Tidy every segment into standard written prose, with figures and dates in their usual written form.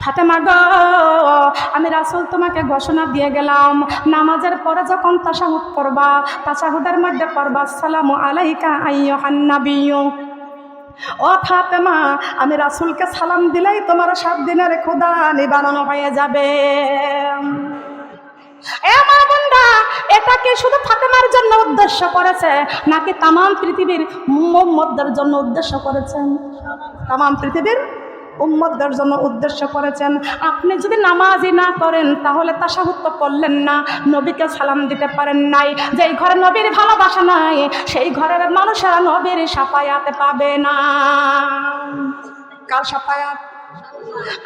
ফাতেমা গো, আমি রাসূল তোমাকে ঘোষণা দিয়ে গেলাম, নামাজের পরে যখন তাশাহুদ করবা, তাশাহুদের মধ্যে পড়বা আসসালামু আলাইকা আইয়ুহান নাবিয়্যু। ও ফাতেমা, আমি রাসূলকে সালাম দিলেই তোমার 7 দিনের ক্ষুধা নিবারণ হয়ে যাবে। এ মা বোনরা, এটা কি শুধু ফাতেমার জন্য উদ্দেশ্য করেছে নাকি তাম পৃথিবীর উম্মতদের জন্য উদ্দেশ্য করেছেন? তাম পৃথিবীর উম্মতদের জন্য উদ্দেশ্য করেছেন। আপনি যদি নামাজই না করেন তাহলে তাশাহুদ তো করলেন না, নবীকে সালাম দিতে পারেন নাই। যেই ঘরে নবীর ভালোবাসা নাই সেই ঘরের মানুষেরা নবীর শাফায়াত পাবে না। কার শাফায়াত?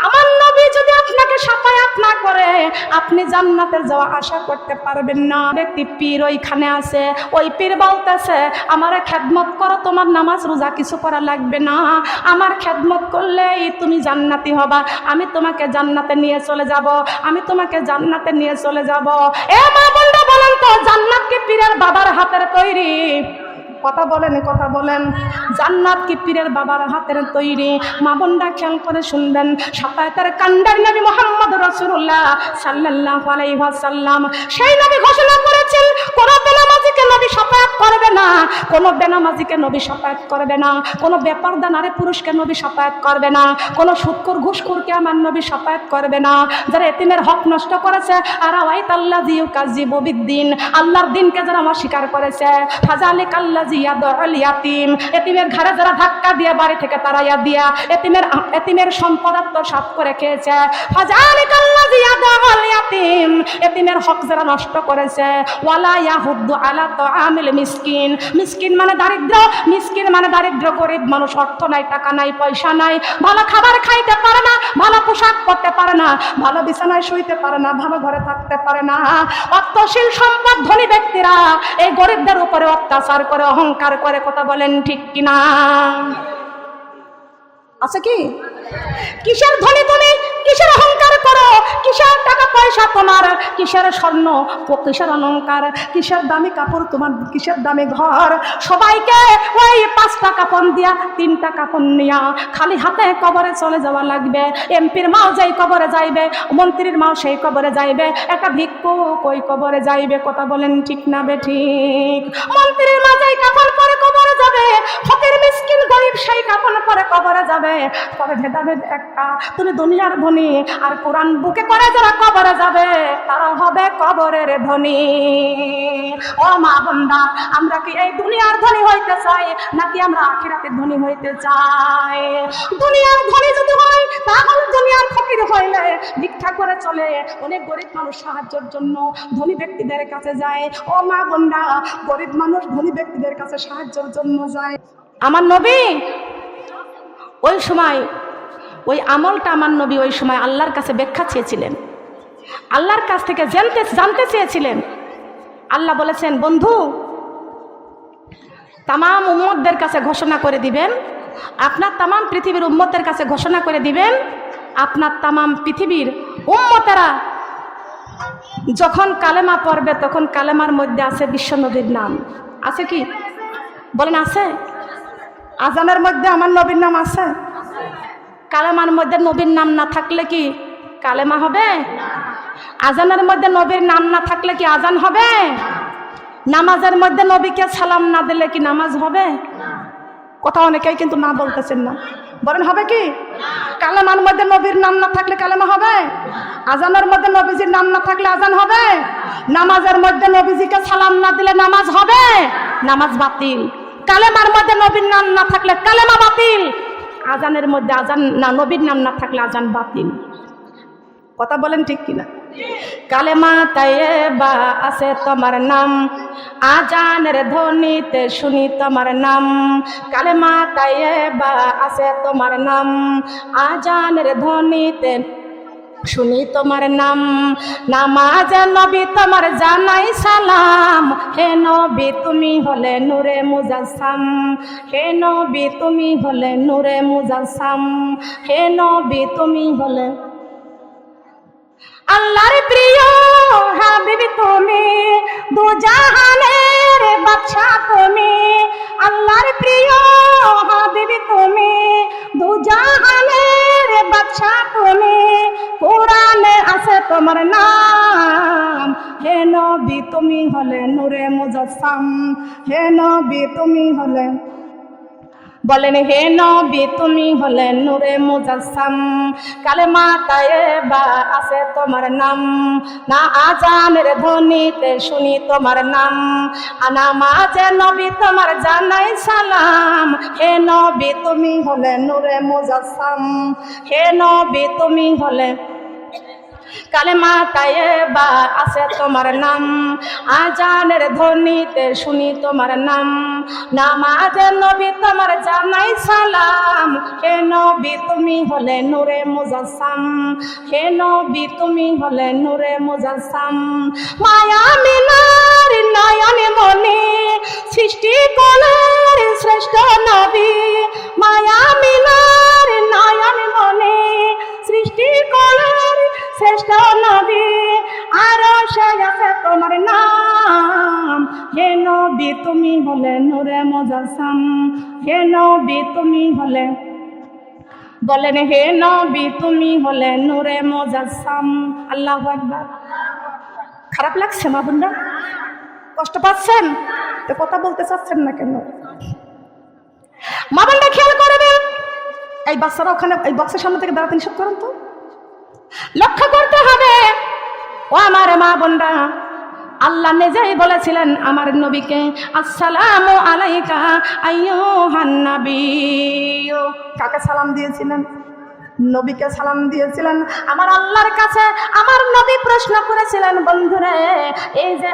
আমার নবী যদি আপনাকে শাফায়াত না করে আপনি জান্নাতে যাওয়া আশা করতে পারবেন না। ব্যক্তি পীর ওইখানে আছে, ওই পীর বলতেছে আমারে খেদমত করো, তোমার নামাজ রোজা কিছু করা লাগবে না, আমার খেদমত করলেই তুমি জান্নাতি হবা, আমি তোমাকে জান্নাতে নিয়ে চলে যাব, আমি তোমাকে জান্নাতে নিয়ে চলে যাব। এ মা বোনরা বলেন তো, জান্নাত কি পীরের বাবার হাতের তৈরি? কথা বলেন, কথা বলেন। জান্নাত কি পীরের বাবার হাতের তৈরি? মা বোনরা খেয়াল করে শুনবেন, শাফায়াতের কান্ডারি নবী মুহাম্মদ রাসূলুল্লাহ সাল্লাল্লাহু আলাইহি ওয়াসাল্লাম সেই নবী ঘোষণা করেছেন, কোন বেনামাজিকে নবী শাফায়াত করবে না, কোন বেনামাজিকে নবী শাফায়াত করবে না, কোন বেপরদা নারী পুরুষকে নবী শাফায়াত করবে না, কোন সুদখোর ঘুষখোরকে আমার নবী শাফায়াত করবে না। যারা এতিমের হক নষ্ট করেছে, আর ওয়াইতাল্লাযী ইউকাযযিবু বিদ্দিন, আল্লাহর দিনকে যারা অস্বীকার করেছে, ফাযালিকাল্লাযী ইয়াদউল ইয়াতীম, এতিমের ঘরে যারা ধাক্কা দিয়ে বাড়ি থেকে তাড়াইয়া দিয়া এতিমের সম্পদ আত্মসাৎ করে খেয়েছে, ফাযালিকাল্লাযী ইয়াদউল ইয়াতীম, এতিমের হক যারা নষ্ট করেছে, ওয়ালা ইয়াহুদ্দু আলা তাআমিল মিসকিন, মিসকিন মানে দারিদ্র, মিসকিন মানে দারিদ্র, গরিব মানুষ, অর্থ নাই, টাকা নাই, পয়সা নাই, ভালো খাবার খাইতে পারে না, ভালো পোশাক পরতে পারে না, ভালো বিছানায় শুইতে পারে না, ভালো ঘরে থাকতে পারে না। অর্থশীল সম্পদ ধনী ব্যক্তিরা এই গরিবদের উপরে অত্যাচার করে, অহংকার করে। কথা বলেন ঠিক কিনা? আছে কি? কিসের ধনী তুমি, কিসের অহংকার করো, কিসের টাকা পয়সা তোমার, কিসের স্বর্ণ, কিসের অলংকার, কিসের দামি কাপড় তোমার, কিসের দামি ঘর? সবাইকে ওই 5টা কাপড় দিয়া 3টা কাপড় নিয়া খালি হাতে কবরে চলে যাওয়া লাগবে। এমপির মাও যেই কবরে যাইবে, মন্ত্রীর মাও সেই কবরে যাইবে, একটা ভিক্ষুক ওই কবরে যাইবে। কথা বলেন ঠিক না বেঠিক? মন্ত্রীর মা যেই কাপড় পরে কবরে যাবে, ফকির মিসকিন গরিব সেই কাপড় পরে কবরে যাবে। তবে ভেদাভেদ একটা, তুমি দুনিয়ার ধনী আর কোরআন বুকে করে যারা কবরে যাবে তারা হবে কবরের ধনী। ও মা বোনরা, আমরা কি এই দুনিয়ার ধনী হইতে চাই নাকি আমরা আখিরাতের ধনী হইতে চাই? দুনিয়ার ধনী যদি হয় তাহলে দুনিয়ার ফকির হইলে ভিক্ষা করে চলে, অনেক গরিব মানুষ সাহায্যের জন্য ধনী ব্যক্তিদের কাছে যায়। ও মা বোনরা, গরিব মানুষ ধনী ব্যক্তিদের কাছে সাহায্যের জন্য যায়। আমার নবী ওই সময়, ওই আমলটা আমার নবী ওই সময় আল্লাহর কাছে ব্যাখ্যা চেয়েছিলেন, আল্লাহর কাছ থেকে জানতে চেয়েছিলেন। আল্লাহ বলেছেন, বন্ধু তামাম উম্মতদের কাছে ঘোষণা করে দিবেন, আপনার তামাম পৃথিবীর উম্মতের কাছে ঘোষণা করে দিবেন, আপনার তামাম পৃথিবীর উম্মতেরা যখন কালেমা পড়বে তখন কালেমার মধ্যে আছে বিশ্ব নবীর নাম। আছে কি? বলেন আছে? আজানের মধ্যে আমার নবীর নাম আছে? কালেমার মধ্যে নবীর নাম না থাকলে কি কালেমা হবে? আজানের মধ্যে নবীর নাম না থাকলে কি আজান হবে? নামাজের মধ্যে নবীকে সালাম না দিলে কি নামাজ হবে? কথা অনেকেই কিন্তু না বলতেছেন না, বলেন হবে কি? কালেমার মধ্যে নবীর নাম না থাকলে কালেমা হবে? আজানের মধ্যে নবীজির নাম না থাকলে আজান হবে? নামাজের মধ্যে নবীজিকে সালাম না দিলে নামাজ হবে? নামাজ বাতিল। কালেমার মধ্যে নবীর নাম না থাকলে কালেমা বাতিল, আজানের মধ্যে আজান না, নবীর নাম না থাকলে আজান বাতিল। কথা বলেন ঠিক কিনা? কালেমা তাইয়েবা আছে তোমার নাম, আজানের ধ্বনিতে শুনি তোমার নাম। কালেমা তাইয়েবা আছে তোমার নাম, আজানের ধ্বনিতে শুনি তোমার নাম। নামাজ নবী তোমার জানাই সালাম, হে নবী তুমি হলে নূরে মুজাসসাম, হে নবী তুমি হলে নূরে মুজাসসাম, হে নবী তুমি হলে আল্লাহর প্রিয় হাবিব তুমি, দু জাহানের বাদশা তুমি, আল্লাহর প্রিয় হাবিবি তুমি, দু জাহানের বাদশা তুমি, কোরআনে আছে তোমার নাম। হে নবী তুমি হলে নূরে মুজাসসাম, হে নবী তুমি হলে, বলেন হে নবী তুমি হলে নূরে মুজাসসাম। কালেমা তায়েবা আছে তোমার নাম, না আজানের ধ্বনিতে শুনি তোমার নাম। নামাজে নবী তোমার জানাই সালাম, হে নবী তুমি হলে নূরে মুজাসসাম, হে নবী তুমি হলে, কালেমা তায়েবা আছে তোমার নাম, আজানের ধ্বনিতে শুনি তোমার নাম। নামাজে নবী তোমার জানাই সালাম, হে নবী তুমি হলে নূরে মুজাসসাম, হে নবী তুমি হলে নূরে মুজাসসাম। মায়া মিনার নয়ন মনি, সৃষ্টি কোলের শ্রেষ্ঠ নবী, মায়া মিনার নয়ন মনি, সৃষ্টি কোলের শ্রেষ্ঠ নবী, আরশে আছে তোমার নাম। হে নবী তুমি হলে নূরে মুজাসসাম, হে নবী তুমি হলে, বলেন হে নবী তুমি হলে নূরে মুজাসসাম। আল্লাহু আকবার। খারাপ লাগছে মা বোনরা? কষ্ট পাচ্ছেন তো কথা বলতে চাচ্ছেন না কেন? মা বোনরা খেয়াল করবেন, এই বাচ্চারা ওখানে এই বক্সের সামনে থেকে দাঁড়াতে নিষেধ করেন তো। লক্ষ্য করতে হবে ও আমার মা বোনরা, আল্লাহ নিজেই বলেছিলেন আমার নবীকে, আসসালামু আলাইকা আইয়ুহান নাবিয়্যু। কাকে সালাম দিয়েছিলেন? নবীকে সালাম দিয়েছিলেন। আমার আল্লাহর কাছে আমার নবী প্রশ্ন করেছিলেন, বন্ধুরে এই যে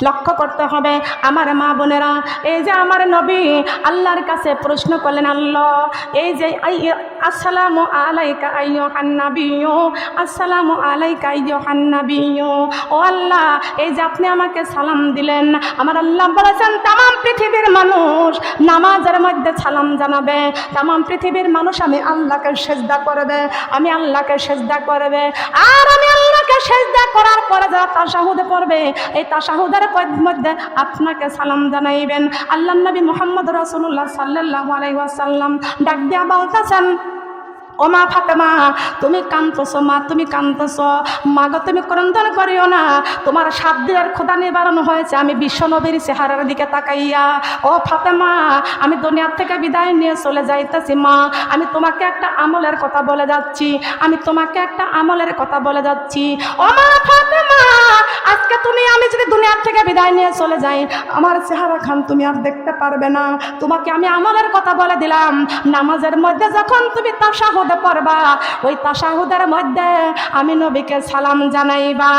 লক্ষ্য করতে হবে আমার মা বোনেরা, এই যে আমার নবী আল্লাহর কাছে প্রশ্ন করলেন, আল্লাহ এই যে আসসালামু আলাইকা আইয়ুহান নাবিয়্যু, আসসালামু আলাইকা আইয়ুহান নাবিয়্যু। ও আল্লাহ এই যে আপনি আমাকে সালাম দিলেন, আমার আল্লাহ বলেছেন তামাম পৃথিবীর মানুষ নামাজের মধ্যে সালাম জানাবে, তামাম পৃথিবীর মানুষ আমি আল্লাহকে সেজদা করবে, আমি আল্লাহকে সেজদা করবে। আর আমি আল্লাহকে সেজদা করার পরে যারা তাশাহুদে পড়বে, এই তাশাহুদের মধ্যে আপনাকে সালাম জানাইবেন। আল্লাহর নবী মুহাম্মদ রাসূলুল্লাহ সাল্লাল্লাহু আলাইহি ওয়াসাল্লাম ডাক দিয়া বলতেছেন, ও মা ফাতেমা তুমি কাঁদতেছো, মা তুমি কাঁদতেছো, মা গো তুমি ক্রন্দন করিও না, তোমার 7 দিনের ক্ষুধা নিবারণ হয়েছে আমি বিশ্ব নবীর চেহারার দিকে তাকাইয়া। ও ফাতেমা আমি দুনিয়ার থেকে বিদায় নিয়ে চলে যাইতেছি মা, আমি তোমাকে একটা আমলের কথা বলে যাচ্ছি, আমি তোমাকে একটা আমলের কথা বলে যাচ্ছি। ও মা ফাতেমা আজকে তুমি আমি যদি দুনিয়ার থেকে বিদায় নিয়ে চলে যাই, আমার চেহারা খান তুমি আর দেখতে পারবে না। তোমাকে আমি আমলের কথা বলে দিলাম, নামাজের মধ্যে যখন তুমি তাশাহুদ পড়বা, ওই তাশাহুদের মধ্যে আমি নবীকে সালাম জানাইবা।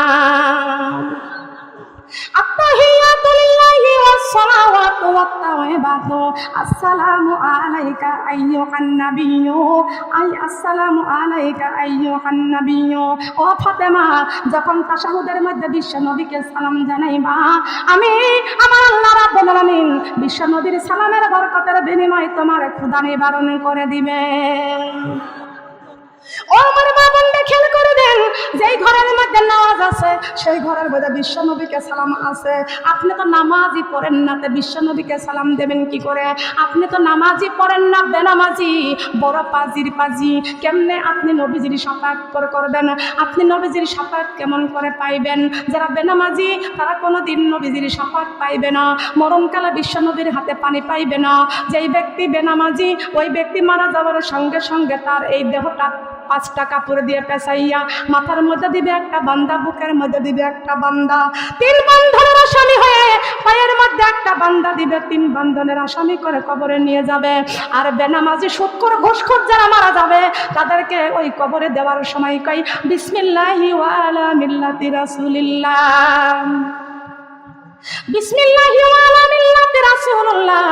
আত্তাহিয়াতু লিল্লাহি ওয়াস সালাওয়াতু ওয়াত তাওয়াবাতু, আসসালামু আলাইকা আইয়ুহান নাবিয়্যু, আসসালামু আলাইকা আইয়ুহান নাবিয়্যু। ও ফাতেমা যখন তাশাহুদের মধ্যে বিশ্ব নবীকে সালাম জানাইবা, আমি আমার আল্লাহ রাব্বুল আলামিন বিশ্ব নবীর সালামের বরকতের বিনিময়ে তোমার ক্ষুধা নিবারণ করে দিবে। ও আমার মা বোনরা খেয়াল করে দেন, যেই ঘরের মধ্যে নামাজ আছে সেই ঘরের মধ্যে বিশ্ব নবীকে সালাম আছে। আপনি তো নামাজই পড়েন না, তো বিশ্ব নবীকে সালাম দেবেন কি করে? আপনি তো নামাজই পড়েন না, বেনামাজি, বড় পাজির পাজি, কেমনে আপনি নবীজির শাফাআত করবেন? আপনি নবীজির শাফাআত কেমন করে পাইবেন? যারা বেনামাজি তারা কোনোদিন নবীজির শাফাআত পাইবে না, মরণকালে বিশ্ব নবীর হাতে পানি পাইবে না। যেই ব্যক্তি বেনামাজি ওই ব্যক্তি মারা যাওয়ার সঙ্গে সঙ্গে তার এই দেহটা 5টা কাপড় দিয়ে পেঁচাইয়া মাথার মধ্যে দিবে একটা বান্দা, বুকের মধ্যে দিবে একটা বান্দা, 3 বন্ধনের আসামি হয়ে পায়ের মধ্যে একটা বান্দা দিবে, 3 বন্ধনের আসামি করে কবরে নিয়ে যাবে। আর বেনামাজি সুদখোর ঘুষখোর যারা মারা যাবে তাদেরকে ওই কবরে দেওয়ার সময় কই বিসমিল্লাহি ওয়া আলা মিল্লাতি রাসূলিল্লাহ, বিসমিল্লাহি ওয়া আলা মিল্লাতি রাসূলুল্লাহ,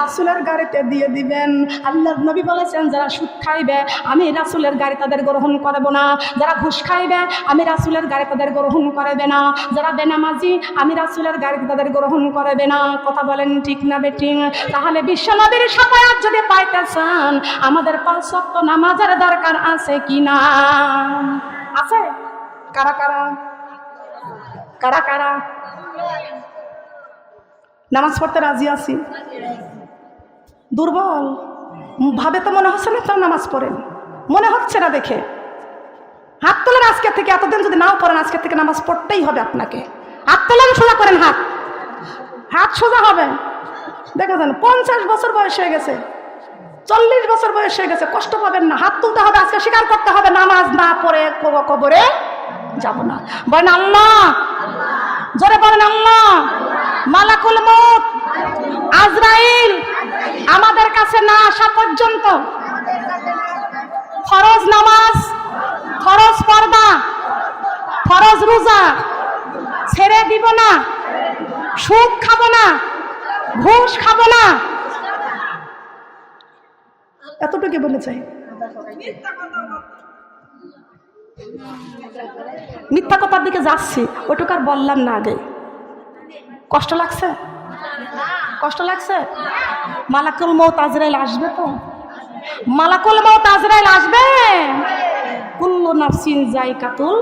রাসূলের গাড়িতে দিয়ে দিবেন। আল্লাহর নবী বলেছেন যারা সুদ খাইবে আমি রাসূলের গাড়ি তাদের গ্রহণ করব না, যারা ঘুষ খাইবে আমি রাসূলের গাড়ি তাদের গ্রহণ করবে না, যারা বেনামাজি আমি রাসূলের গাড়ি তাদের গ্রহণ করবে না। কথা বলেন ঠিক না বেঠিক? তাহলে বিশ্ব নবীর শাফাআত যদি পাইতে চান আমাদের 5 ওয়াক্ত নামাজের দরকার আছে কি না? আছে? কারা কারা কারা কারা নামাজ পড়তে রাজি আছি? দুর্বল ভাবে তো মনে হচ্ছে না তো নামাজ পড়েন, মনে হচ্ছে না দেখে। হাত তোলেন আজকে থেকে, এতদিন যদি নাও পড়েন আজকে থেকে নামাজ পড়তেই হবে আপনাকে। হাত তোলেন, সোজা করেন হাত, হাত সোজা হবে। দেখেছেন 50 বছর বয়স হয়ে গেছে, 40 বছর বয়স হয়ে গেছে, কষ্ট পাবেন না, হাত তুলতে হবে আজকে, স্বীকার করতে হবে নামাজ না পড়ে কবরে যাব না। বলেন আল্লাহ, জোরে বলেন আল্লাহ। মালাকুল মউত আজরাইল আমাদের কাছে না আসা পর্যন্ত ফরজ নামাজ, ফরজ পর্দা, ফরজ রোজা ছেড়ে দিব না, সুদ খাবো না, ঘুষ খাবো না। এতটুকু বলে চাই। মিথ্যা কথার দিকে যাচ্ছি, ওইটুকু আর বললাম না আগে। কষ্ট লাগছে? কষ্ট লাগছে? মালাকুল মউত আজরাইল আসবে তো? মালাকুল মউত আজরাইল আসবে। কুল্লু নাফসিন যায়কাতুল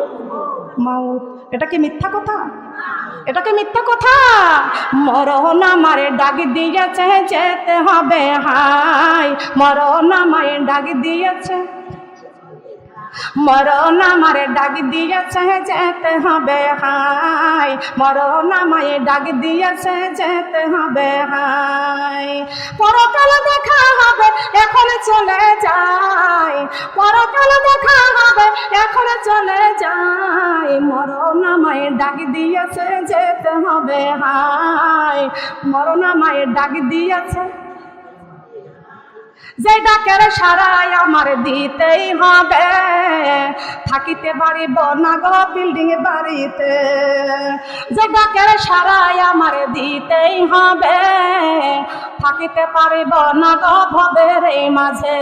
মাউত। এটা কি মিথ্যা কথা? এটা কি মিথ্যা কথা? মরণ আমারে ডাক দিয়েছে, যেতে হবে হায়। মরণ আমারে ডাক দিয়েছে, মরণ আমারে ডাক দিয়েছে, যেতে হবে হায়। মরণ আমায় ডাক দিয়েছে, যেতে হবে হায়। পরকাল দেখা হবে, এখন চলে যাই। পরকাল দেখা হবে, এখন চলে যাই। মরণ আমায় ডাক দিয়েছে, যেতে হবে হায়। মরণ আমায় ডাক দিয়েছে, যে ডাকের সারাই আমার দিতেই হবে। থাকিতে পারিব না গো বিল্ডিং বাড়িতে, যে ডাকের সারাই আমার দিতেই হবে। থাকিতে পারিব না গো ভবের এই মাঝে।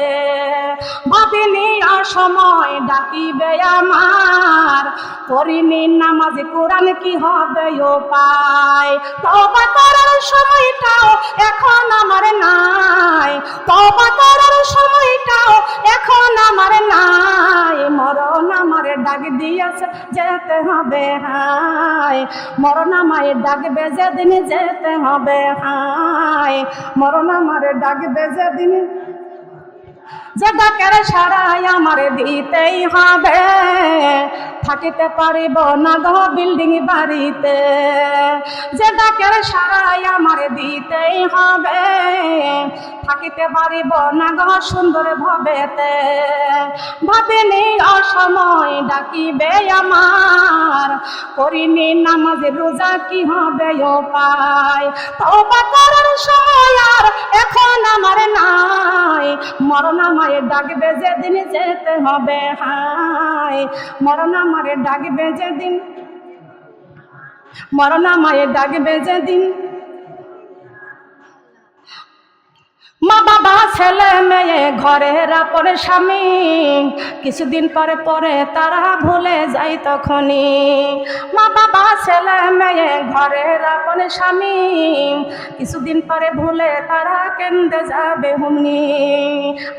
ভাবিনি অসময় ডাকিবে আমার, পড়িনি নামাজ কোরআন কি হবে উপায়। তওবা করার সময়টাও এখন আমার নাই, তওবা করার সময়টাও এখন আমার নাই। মরণ আমারে ডাক দিয়েছে, যেতে হবে হায়। মরণ আমায় ডাকবে যেদিন, যেতে হবে হায়। মরণ আমারে ডাকবে যেদিন, যে ডাকের সারাই আমার দিতেই হবে। থাকিতে পারিব না গো বিল্ডিং বাড়িতে, যে ডাকের সারাই আমার দিতেই হবে। থাকিতে পারিব না গো সুন্দর ভবেতে। ভাবিনি অসময় ডাকিবে আমার, করিনি নামাজ রোজা কি হবে উপায়। তওবা করার সময় আর এখন আমার নাই। মরণ আমায় ডাকবে যেদিন, যেতে হবে হায়। মরণ আমারে ডাকবে যেদিন, মরণ আমায় ডাকবে যেদিন। মা বাবা ছেলে মেয়ে ঘরের আপন স্বামী, কিছুদিন পরে পরে তারা ভুলে যায় তখনই। মা বাবা ছেলে মেয়ে ঘরের আপন স্বামী, কিছুদিন পরে ভুলে তারা কেন্দে যাবে হুমনি।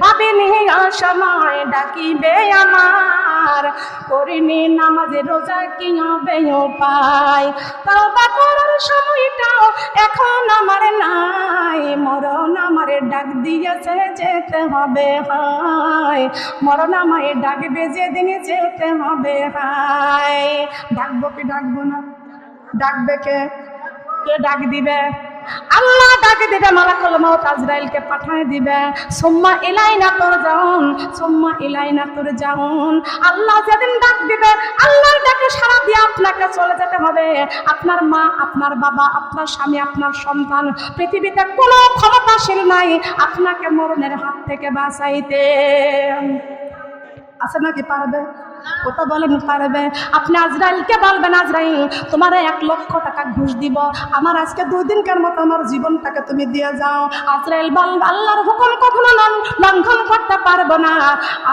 ভাবিনি অসময় ডাকিবে আমার, করিনি নামাজ রোজা কি হবে উপায়। তওবা করার সময়টাও এখন আমার নাই। মরণ আমারে ডাক দিয়েছে, যেতে হবে হায়। মরণ আমায় ডাকবে যেদিন, যেতে হবে হায়। ডাকবো কি ডাকবো না? ডাকবে কে? কে ডাক দিবে? আল্লাহ ডাক দিবে, মালাকুল মউত আজরাইলকে পাঠায় দিবে। সুম্মা ইলাইনা তুরজাউন, সুম্মা ইলাইনা তুরজাউন। আল্লাহ যেদিন ডাক দিবে, আল্লাহর ডাকে সাড়া দিয়ে আপনাকে চলে যেতে হবে। আপনার মা, আপনার বাবা, আপনার স্বামী, আপনার সন্তান, পৃথিবীতে কোনো ক্ষমতাশীল নাই আপনাকে মরণের হাত থেকে বাঁচাইতে। আছে নাকি? পারবে? কথা বলেন পারবে? আপনি আজরাইলকে বলবেন, আজরাইল তোমার 1 লক্ষ টাকা ঘুষ দিব, আমার আজকে 2 দিনকার মতো আমার জীবনটাকে তুমি দিয়ে যাও। আজরাইল বলবে, আল্লাহর হুকুম কখনো লঙ্ঘন করতে পারবো না।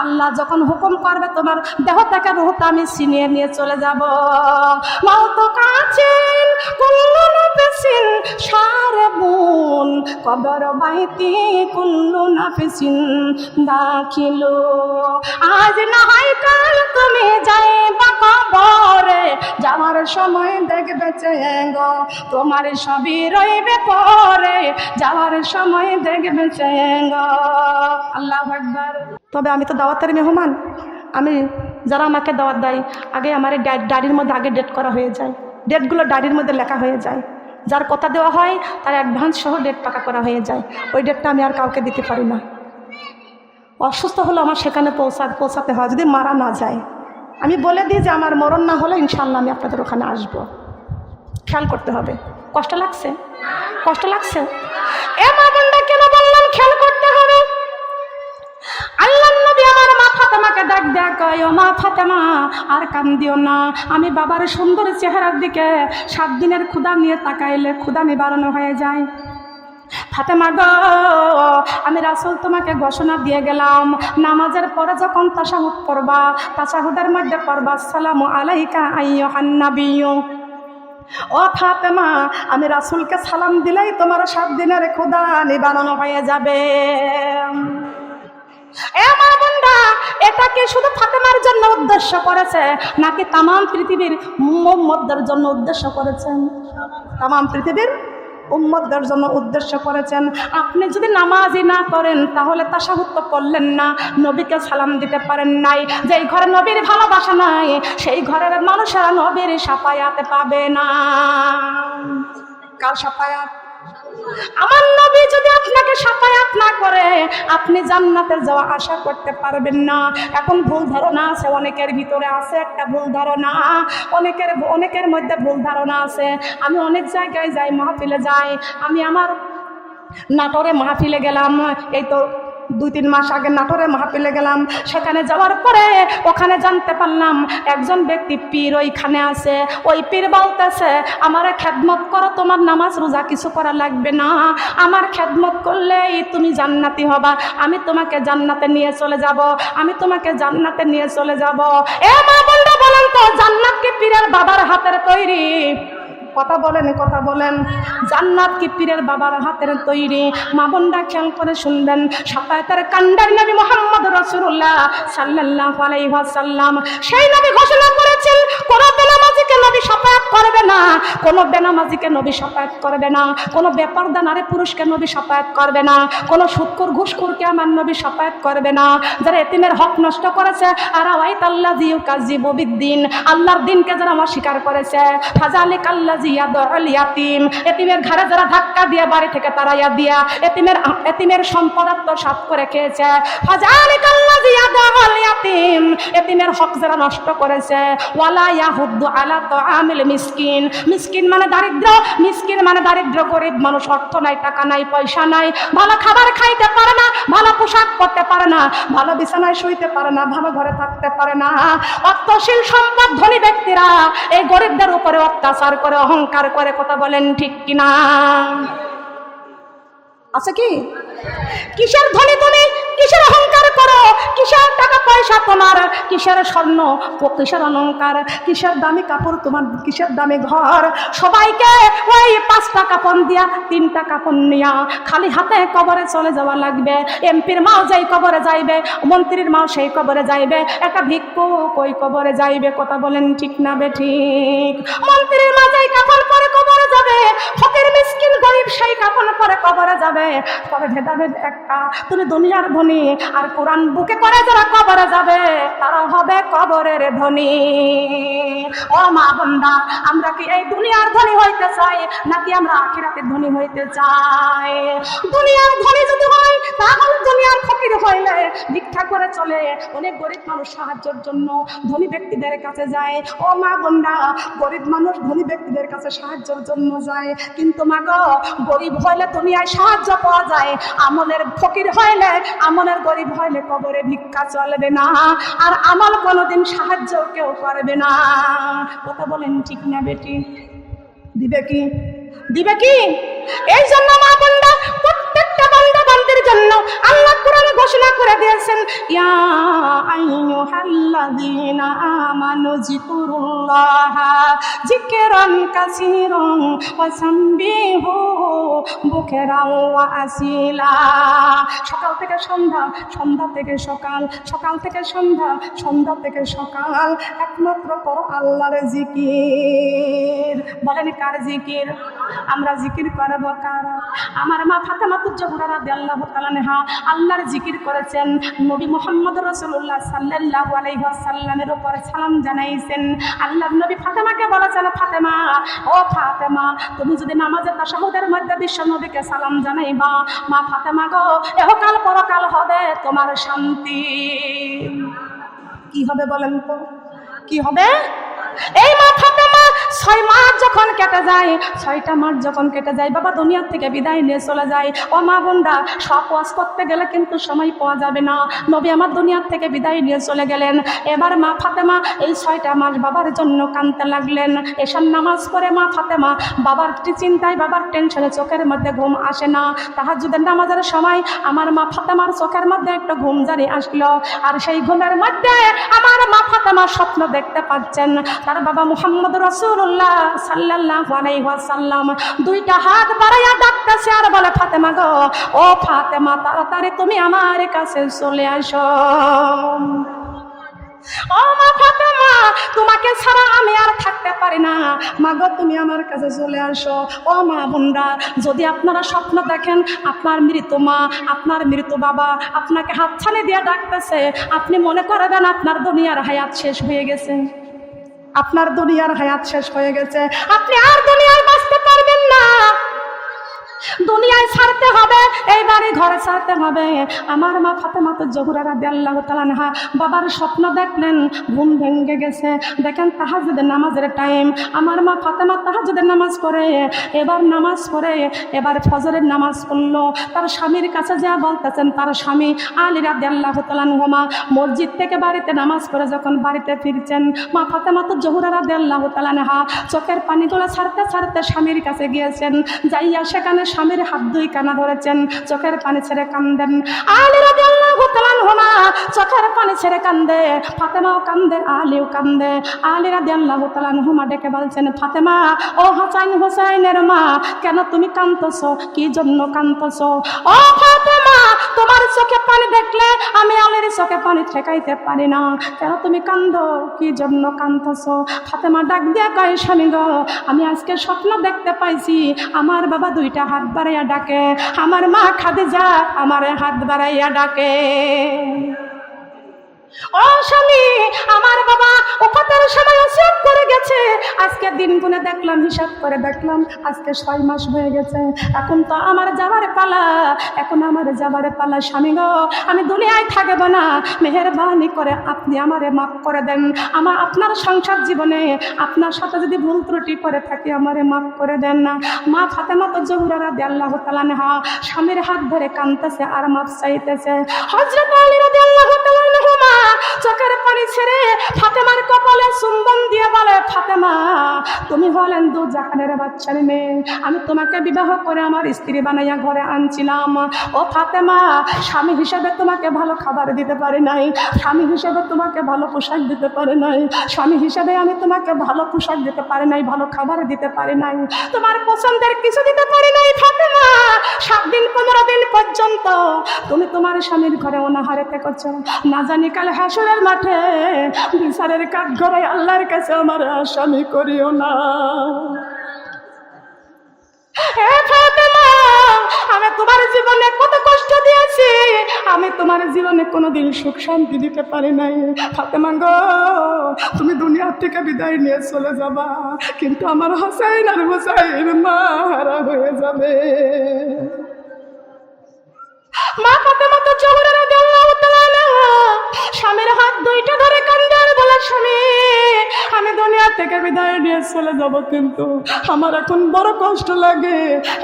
আল্লাহ যখন হুকুম করবে তোমার দেহ থেকে রুহটা আমি ছিনিয়ে নিয়ে চলে যাব। মওত কাছেন কুল্লু নাফসিন শারবুন কবর বাইতি কুল্লু নাফসিন দাখিলু। আজ না হয় কাল তুমি যাইবা কবরে, যাওয়ার সময় দেখবে চেঙ্গো তোমার সবই রইবে পরে, যাওয়ার সময় দেখবে চেঙ্গো। আল্লাহু আকবার। তবে আমি তো দাওয়াতের মেহমান, আমি যারা আমাকে দাওয়াত দেয় আগে আমার ডায়েরির মধ্যে আগে ডেট করা হয়ে যায়, ডেটগুলো ডায়েরির মধ্যে লেখা হয়ে যায়। যার কথা দেওয়া হয় তার অ্যাডভান্স সহ ডেট পাকা করা হয়ে যায়। ওই ডেটটা আমি আর কাউকে দিতে পারি না। অসুস্থ হলো আমার সেখানে পৌঁছাতে হয়, যদি মারা না যায়। আমি বলে দিই যে আমার মরণ না হলে ইনশাল্লাহ আমি আপনাদের ওখানে আসবো। খেয়াল করতে হবে। কষ্ট লাগছে? কষ্ট লাগছে? এ মা বোনরা কেন বললাম খেয়াল করতে হবে? আল্লাহর নবী আমার মা ফাতেমাকে ডাক দেয়া কয়, ও মা ফাতেমা আর কান্দিও না। আমি বাবার সুন্দর চেহারার দিকে 7 দিনের ক্ষুধা নিয়ে তাকাইলে ক্ষুধা নিবারণ হয়ে যায়। ফাতেমা গো, আমি রাসূল তোমাকে ঘোষণা দিয়ে গেলাম, নামাজের পরে যখন তাশাহুদ পড়বা, তাশাহুদের মধ্যে পড়বা আসসালামু আলাইকা আইয়ুহান নাবিয়্যু। ও ফাতেমা, আমি রাসূলকে সালাম দিলেই তোমার 7 দিনের ক্ষুধা নিবারণ হয়ে যাবে। এ মা বোনরা, এটা কি শুধু ফাতেমার জন্য উদ্দেশ্য করেছে নাকি তাম পৃথিবীর উম্মতদের জন্য উদ্দেশ্য করেছেন? তাম পৃথিবীর উম্মতদের জন্য উদ্দেশ্য করেছেন। আপনি যদি নামাজই না করেন তাহলে তাশাহুদ তো করলেন না, নবীকে সালাম দিতে পারেন নাই। যেই ঘরে নবীর ভালোবাসা নাই সেই ঘরের মানুষেরা নবীর শাফায়াত পাবে না। কার শাফায়াত? আমার নবী যদি আপনাকে শাফায়াত না করে আপনি জান্নাতের যাওয়া আশা করতে পারবেন না। এখন ভুল ধারণা আছে অনেকের ভিতরে, আছে একটা ভুল ধারণা, অনেকের মধ্যে ভুল ধারণা আছে। আমি অনেক জায়গায় যাই, মাহফিলে যাই। আমি আমার নাটোরে মাহফিলে গেলাম, এই তো 2-3 মাস আগে নাটোরে মাহফিলে গেলাম। সেখানে যাওয়ার পরে ওখানে জানতে পারলাম একজন ব্যক্তি পীর ওইখানে আছে। ওই পীর বলতেছে, আমার খেদমত করো, তোমার নামাজ রোজা কিছু করা লাগবে না, আমার খেদমত করলেই তুমি জান্নাতি হবা, আমি তোমাকে জান্নাতে নিয়ে চলে যাব, আমি তোমাকে জান্নাতে নিয়ে চলে যাব। এ মা বোনরা বলেন তো, জান্নাত কি পীরের বাবার হাতের তৈরি? কথা বলেন, কথা বলেন। জান্নাত কি পীরের বাবার হাতের তৈরি? মা বোনরা খেয়াল করে শুনবেন। শাফায়াতের কান্ডার নবী মুহাম্মদ রাসূলুল্লাহ সাল্লাল্লাহু আলাইহি ওয়াসাল্লাম, সেই নবী ঘোষণা করেছেন, কোন বেনামাজিকে নবী শাফায়াত করবে না, কোন বেনামাজিকে নবী শাফায়াত করবে না, কোন বেপরদা নারী পুরুষকে নবী শাফায়াত করবে না, কোন সুদখোর ঘুষখোরকে আমার নবী শাফায়াত করবে না। যারা এতিমের হক নষ্ট করেছে, আর ওয়াইতাল্লাযী ইউকাযযিবু বিদ্দিন, আল্লাহর দিনকে যারা অস্বীকার করেছে, ফাযালিকাল্লাযী ইয়াদুল ইয়াতীম, এতিমের ঘরে যারা ধাক্কা দিয়ে বাড়ি থেকে তাড়াইয়া দিয়া এতিমের সম্পদ আত্মসাৎ করে খেয়েছে, ফাযালিকাল্লাযী ইয়াদুল ইয়াতীম, এতিমের হক যারা নষ্ট করেছে, ওয়ালা ইয়াহুদ্দু আলা তাআমিল মিসকিন, মিসকিন মানে দারিদ্র, মিসকিন মানে দারিদ্র, গরিব মানুষ, অর্থ নাই, টাকা নাই, পয়সা নাই, ভালো খাবার খাইতে পারে না, ভালো পোশাক পরতে পারে না, ভালো বিছানায় শুইতে পারে না, ভালো ঘরে থাকতে পারে না। অর্থশীল সম্পদ ধনী ব্যক্তিরা এই গরিবদের উপরে অত্যাচার করে, অহংকার করে। কথা বলেন ঠিক কিনা? আছে কি? কিসের ধনী তুমি, কিসের অহংকার করো, কিসের টাকা পয়সা তোমার, কিসের স্বর্ণ, কিসের অলংকার, কিসের দামি কাপড় তোমার, কিসের দামি ঘর। সবাইকে ওই 5টা কাপড় দিয়া 3টা কাপড় নিয়া খালি হাতে কবরে চলে যাওয়া লাগবে। এমপির মাও যেই কবরে যাইবে, মন্ত্রীর মাও সেই কবরে যাইবে, একটা ভিক্ষুক ওই কবরে যাইবে। কথা বলেন ঠিক না বেঠিক? মন্ত্রীর মা যেই কাপড় পরে কবরে যাবে, ফকির মিসকিন গরিব সেই কাপড় পরে কবরে যাবে। তবে ভেদাভেদ একটা, তুমি দুনিয়ার ধনী, আর কোরআন বুকে করে যারা কবরে যাবে তারা হবে কবরের ধনী। ও মা বোনরা, আমরা কি এই দুনিয়ার ধনী হইতে চাই নাকি আমরা আখিরাতের ধনী হইতে চাই? দুনিয়ার ধনী যদি হয় তাহলে দুনিয়ার ফকির হইলে ভিক্ষা করে চলে। অনেক গরিব মানুষ সাহায্যের জন্য ধনী ব্যক্তিদের কাছে যায়। ও মা বোনরা, গরিব মানুষ ধনী ব্যক্তিদের কাছে সাহায্যের জন্য যায়, কিন্তু মা গো, গরিব হইলে দুনিয়ায় সাহায্য পাওয়া যায়, আমলের ফকির হইলে, আমলের গরিব হইলে কবরে ভিক্ষা চলবে না, আর আমল কোনোদিন সাহায্য কেউ করবে না। কথা বলেন ঠিক না বেটি? দিবে কি? দিবে কি? এই জন্য মা বোনরা, প্রত্যেকটা বান্দা বান্দির জন্য আল্লাহ কোরআন ঘোষণা করে দিয়েছেন, ইয়া আইয়ুহাল্লাযীনা আমানু যিকুরুল্লাহা যিকরান কাসীরান ওয়া সাব্বিহু বুকরান ওয়া আসীলা। সকাল থেকে সন্ধ্যা, সন্ধ্যা থেকে সকাল, সকাল থেকে সন্ধ্যা, সন্ধ্যা থেকে সকাল একমাত্র করো আল্লাহর জিকির। বলেন কার জিকির? আমরা জিকির করব কার? আমার মা ফাতেমাতুজ জোহরা রাদিয়াল্লাহু তাআলা আনহা আল্লাহর জিকির করেছেন। নবী মুহাম্মদ রাসূলুল্লাহ সাল্লাল্লাহু আলাইহি ওয়াসাল্লামের উপর সালাম জানাইছেন। আল্লাহর নবী ফাতেমাকে বলেছেন, ফাতেমা, ও ফাতেমা, তুমি যদি নামাজের তাশাহুদের মধ্যে বিশ্ব নবীকে সালাম জানাইবা, মা ফাতেমা গো, ইহকাল পরকাল হবে তোমার শান্তি। কি হবে বলেন তো? কি হবে? এই মা ফাতেমা 6 মাস যখন কেটে যায়, 6টা মাস যখন কেটে যায়, বাবা দুনিয়ার থেকে বিদায় নিয়ে চলে যায়। ও মা বোনরা, সব ওয়াজ করতে গেলে কিন্তু সময় পাওয়া যাবে না। নবী আমার দুনিয়ার থেকে বিদায় নিয়ে চলে গেলেন। এবার মা ফাতেমা এই 6টা মাস বাবার জন্য কাঁদতে লাগলেন। এশার নামাজ পড়ে মা ফাতেমা বাবার চিন্তায়, বাবার টেনশনে চোখের মধ্যে ঘুম আসে না। তাহাজ্জুদের নামাজের সময় আমার মা ফাতেমার চোখের মধ্যে একটা ঘুম জারি আসলো। আর সেই ঘুমের মধ্যে আমার মা ফাতেমা স্বপ্ন দেখতে পাচ্ছেন, তার বাবা মুহাম্মদ রাসূলুল্লাহ সাল্লাল্লাহু আলাইহি ওয়াসাল্লাম 2টা হাত বাড়াইয়া ডাকতেছে আর বলে, ফাতেমা গো, ও ফাতেমা, তাড়াতাড়ি তুমি আমার কাছে চলে আসো। ও মা ফাতেমা, তোমাকে ছাড়া আমি আর থাকতে পারি না, মা গো তুমি আমার কাছে চলে আসো। ও মা বোনরা, যদি আপনারা স্বপ্ন দেখেন আপনার মৃত মা, আপনার মৃত বাবা আপনাকে হাতছানি দিয়ে ডাকতেছে, আপনি মনে করবেন আপনার দুনিয়ার হায়াত শেষ হয়ে গেছে। আপনার দুনিয়ার হায়াত শেষ হয়ে গেছে, আপনি আর দুনিয়ায় বাঁচতে পারবেন না। দুনিয়ায় ছাড়তে হবে, এই বাড়ি ঘরে ছাড়তে হবে। আমার মা ফাতেমাতুজ জোহরা রাদিয়াল্লাহু তাআলা আনহা বাবার স্বপ্ন দেখলেন, ঘুম ভেঙে গেছে। দেখেন তাহাজ্জুদের নামাজের টাইম, আমার মা ফাতেমা তাহাজ্জুদের নামাজ পড়ে, এবার নামাজ পড়ে এবার ফজরের নামাজ পড়লো। তার স্বামীর কাছে যা বলতেছেন, তার স্বামী আলী রাদিয়াল্লাহু তাআলা আনহু মসজিদ থেকে বাড়িতে নামাজ পড়ে যখন বাড়িতে ফিরছেন, মা ফাতেমাতুজ জোহরা রাদিয়াল্লাহু তাআলা আনহা চোখের পানিগুলো ছাড়তে ছাড়তে স্বামীর কাছে গিয়েছেন। যাইয়া সেখানে স্বামীর হাত 2 কানা ধরেছেন, চোখের পানি ছেড়ে কান্দেন। আলী রাদিয়াল্লাহু তাআলা আনহু চোখের পানি ছেড়ে কান্দে, ফাতেমাও কান্দে, আলীও কান্দে। আলী রাদিয়াল্লাহু তাআলা আনহু ডেকে বলছেন, ফাতেমা, ও হাসান হোসেনের মা, কেন তুমি কাঁদতেছো? কি জন্য কাঁদতেছো? ও ফাতেমা, তোমার চোখে পানি দেখলে আমি আলীর চোখে পানি ঠেকাইতে পারি না, কেন তুমি কান্দো? কি জন্য কাঁদতেছো? ফাতেমা ডাক দিয়ে কয়, স্বামী গো, আমি আজকে স্বপ্ন দেখতে পাইছি, আমার বাবা 2টা হাত বাড়াইয়া ডাকে, আমার মা খাদিজা আমারে হাত বাড়াইয়া ডাকে। ও স্বামী, আমার বাবা ওফাতের সময় ওসিয়ত করে গেছে, আজকে দিন গুনে দেখলাম, হিসাব করে দেখলাম আজকে 6 মাস হয়ে গেছে, এখন তো আমার যাবার পালা, এখন আমার যাবার পালা। স্বামী গো, আমি দুনিয়ায় থাকব না, মেহেরবানি করে আপনি আমারে মাফ করে দেন। আপনার সংসার জীবনে আপনার সাথে যদি ভুল ত্রুটি করে থাকি আমারে মাফ করে দেন না। মা ফাতেমাতুজ জোহরা রাদিয়াল্লাহু তাআলা আনহা স্বামীর হাত ধরে কাঁদতেছে আর মাফ চাইতেছে। হযরত আলী রাদিয়াল্লাহু তাআলা আনহু চোখের পানি ছেড়ে ফাতেমার কপালে চুম্বন দিয়ে বলে, ফাতেমা, তুমি হলেন 2 জাহানের বাচ্চার মেয়ে, আমি তোমাকে বিবাহ করে আমার স্ত্রী বানাইয়া ঘরে আনছিলাম। ও ফাতেমা, স্বামী হিসেবে তোমাকে ভালো খাবার দিতে পারি নাই, স্বামী হিসেবে তোমাকে ভালো পোশাক দিতে পারি নাই, স্বামী হিসেবে আমি তোমাকে ভালো পোশাক দিতে পারি নাই, ভালো খাবার দিতে পারি নাই, তোমার পছন্দের কিছু দিতে পারি নাই। ফাতেমা, 7 দিন 15 দিন পর্যন্ত তুমি তোমার স্বামীর ঘরে অনাহারে থেকেছো, না জানি কাল হাসরের মাঠে বিচারের কাঠ গড়াই আল্লাহর কাছে আমার আসামি করিও না। হে ফাতেমা, আমি তোমার জীবনে কত কষ্ট দিয়েছি, আমি তোমার জীবনে কোনোদিন সুখ শান্তি দিতে পারি নাই। ফাতেমা গো, তুমি দুনিয়া থেকে বিদায় নিয়ে চলে যাবা, কিন্তু আমার হোসেন আর হোসেন মারা হয়ে যাবে। মা ফাতেমাতুজ জোহরা রাদিয়াল্লাহু তাআলা আনহা স্বামীর হাত 2টা ধরে কান্দে আর বলে, স্বামী, আমি দুনিয়া থেকে বিদায় নিয়ে চলে যাব, কিন্তু আমার এখন বড় কষ্ট লাগে।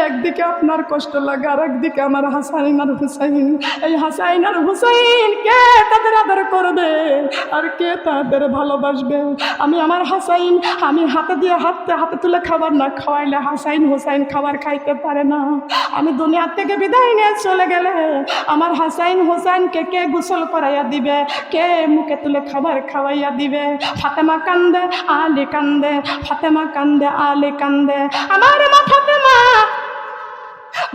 একদিকে আপনার কষ্ট লাগে, আর একদিকে আমার হাসাইন আর হুসাইন। এই হাসাইন আর হুসাইন কে তাদের আদর করবে আর কে তাদের ভালোবাসবে? আমি আমার হাসাইন, আমি হাতে দিয়ে হাতে তুলে খাবার না খাওয়াইলে হাসাইন হুসাইন খাবার খাইতে পারে না। আমি দুনিয়া থেকে বিদায় নিয়ে চলে গেলে আমার হাসাইন হুসাইনকে কে গোসল করাইয়া দিবে, কে মুখে তুলে খাবার খাওয়াইয়া দিবে? ফাতেমা কান্দে, আলী কান্দে, ফাতেমা কান্দে, আলী কান্দে। আমার মা ফাতেমা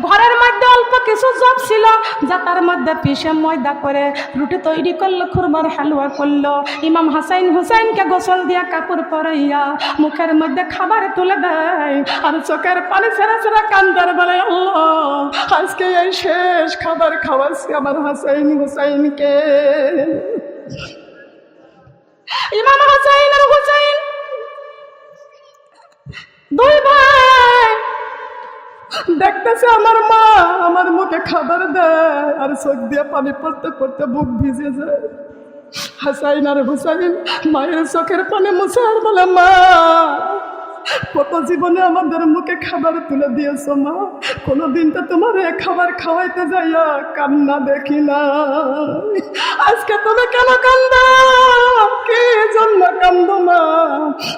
ঘরের মধ্যে অল্প কিছু জব ছিল, যা তার মধ্যে পিষে ময়দা করে রুটি তৈরি করলো, খুরমার হালুয়া করলো। ইমাম হাসাইন হুসাইনকে গোসল দিয়া কাপড় পরাইয়া মুখের মধ্যে খাবার তুলে দেয়, আর চোখের পানি ছেড়ে ছেড়ে কান্দার বলে, আল্লাহ আজকে এই শেষ খাবার খাওয়াচ্ছি আমার হাসাইন হুসাইনকে। ইমাম হাসাইন আর হুসাইন দুই ভাই দেখতেছে আমার মা আমার মুখে খাবার দেয়, আর চোখ দিয়ে পানি পড়তে পড়তে বুক ভিজে যায়। হাসাইন আর হুসাইন মায়ের চোখের পানি মুছে আর বলে, মা কত জীবনে আমাদের মুখে খাবার তুলে দিয়েছো মা, কোনোদিন তো তোমার খাবার খাওয়াইতে যাইয়া কান্না দেখি না, আজকে তুমি কেন কান্দো? কি জন্য কান্দো মা?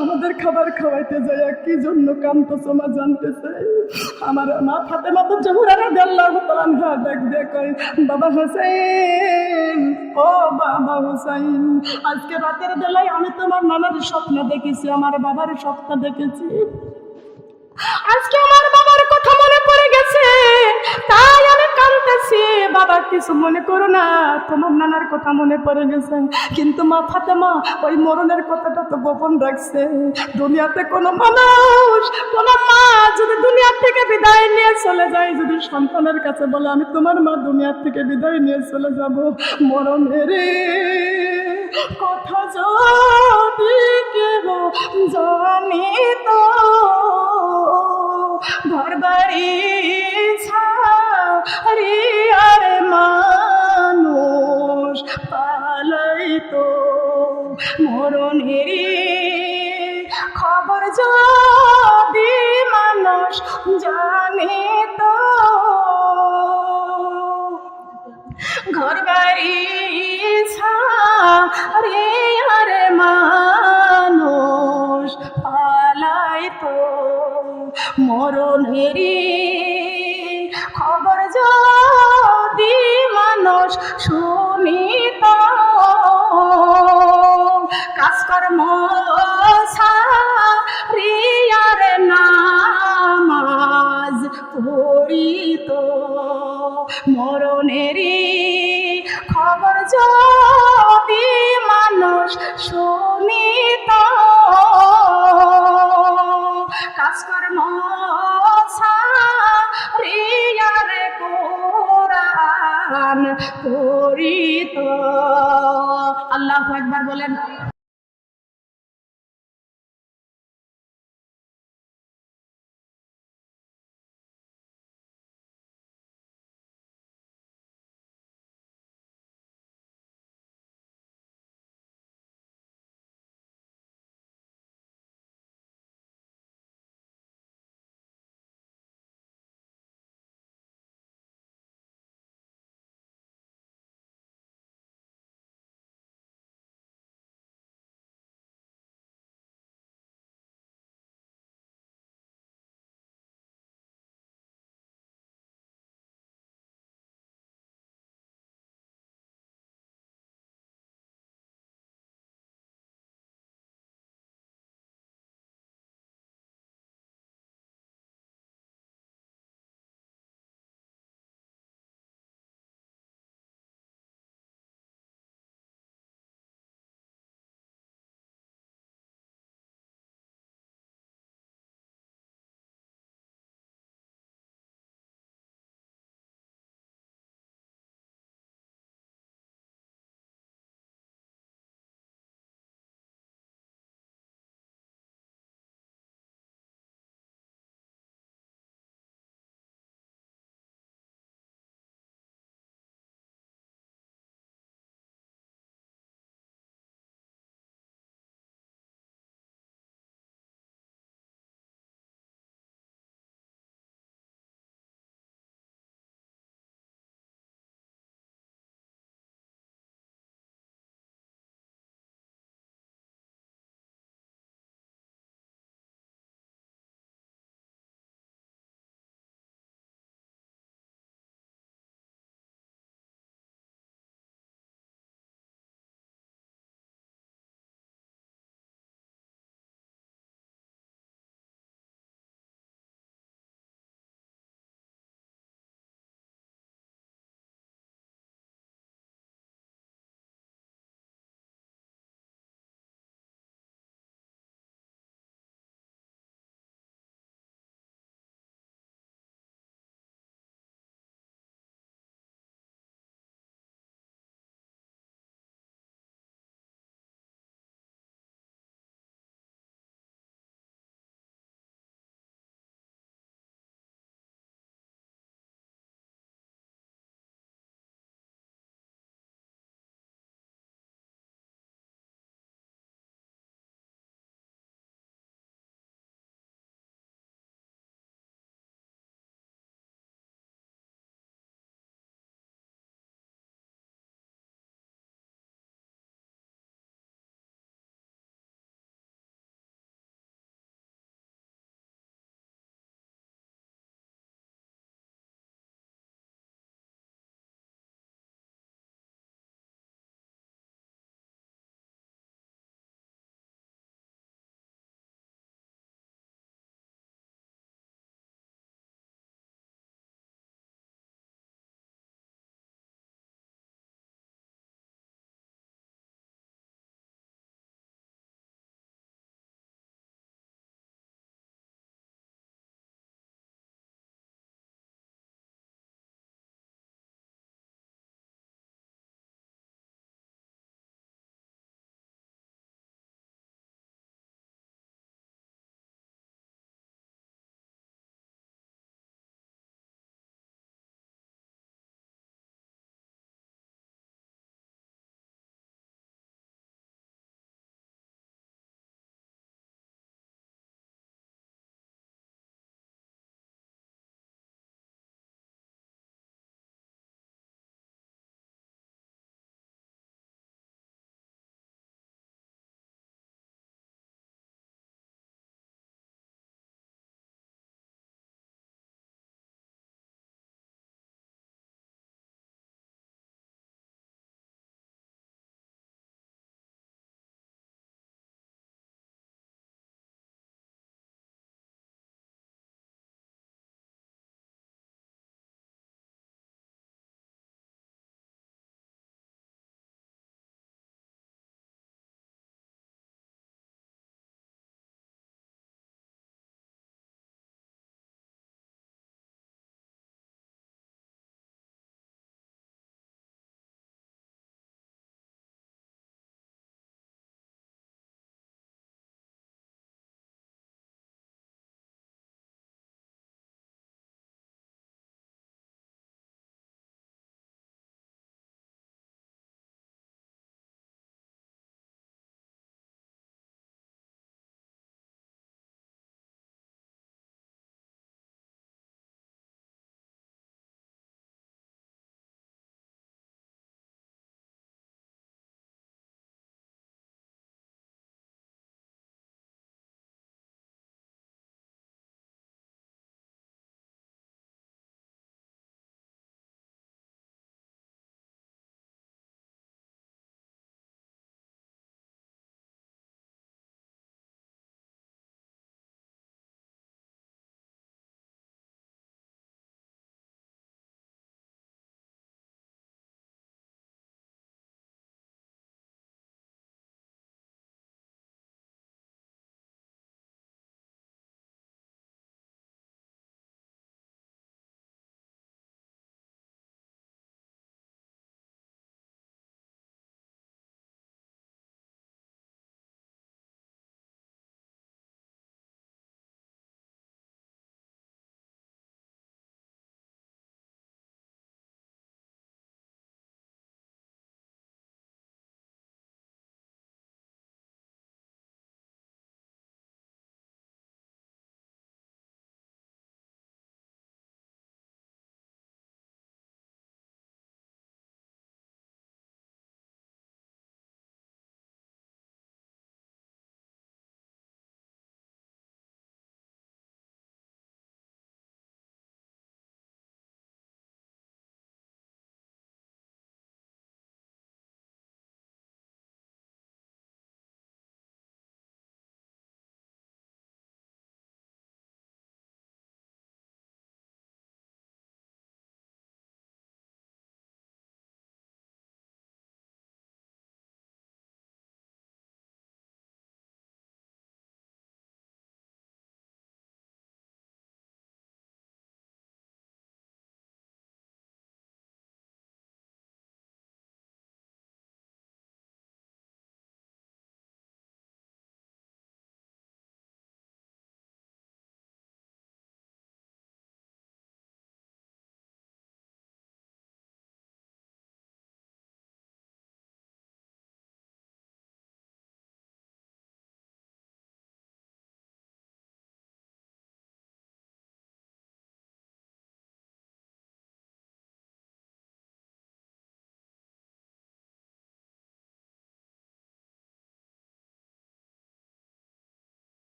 আমাদের খাবার খাওয়াইতে যাইয়া কি জন্য কান্দছো মা জানতে চাই। আমার মা ফাতেমা তো জহুরা রাদিয়াল্লাহু তাআলা আনহা ডাক দিয়ে কয়, বাবা হোসেন, ও বাবা হোসেন, আজকে রাতের বেলায় আমি তোমার নানার স্বপ্ন দেখেছি, আমার বাবার স্বপ্ন দেখেছি। আজকে আমার বাবার কথা মনে পড়ে গেছে, তাই আমি কাঁদতেছি। বাবা কিছু মনে করো না, তোমার নানার কথা মনে পড়ে গেছে। কিন্তু মা ফাতেমা ওই মরণের কথাটা তো গোপন রাখছে। দুনিয়াতে কোনো মানুষ, কোনো মা যদি দুনিয়া থেকে বিদায় নিয়ে চলে যায়, যদি সন্তানের কাছে বলে আমি তোমার মা দুনিয়া থেকে বিদায় নিয়ে চলে যাব, মরণের কথা যদি কেউ জানি তো ঘর বাড়ি ছাড়িয়া রে মানুষ পালাই তো, মরণের খবর যদি মানুষ জানে তো ঘর বাড়ি ছাড়িয়া রে মানুষ পালাই তো, মরণের খবর যদি মানুষ শুনিত, কাজকর্ম ছাড়িয়া রে নামাজ পড়িত, মরণের খবর যদি মানুষ শুনিত, কাজকর্ম ছাড়িয়া রে কোরআন পড়িত। আল্লাহু আকবার বলেন।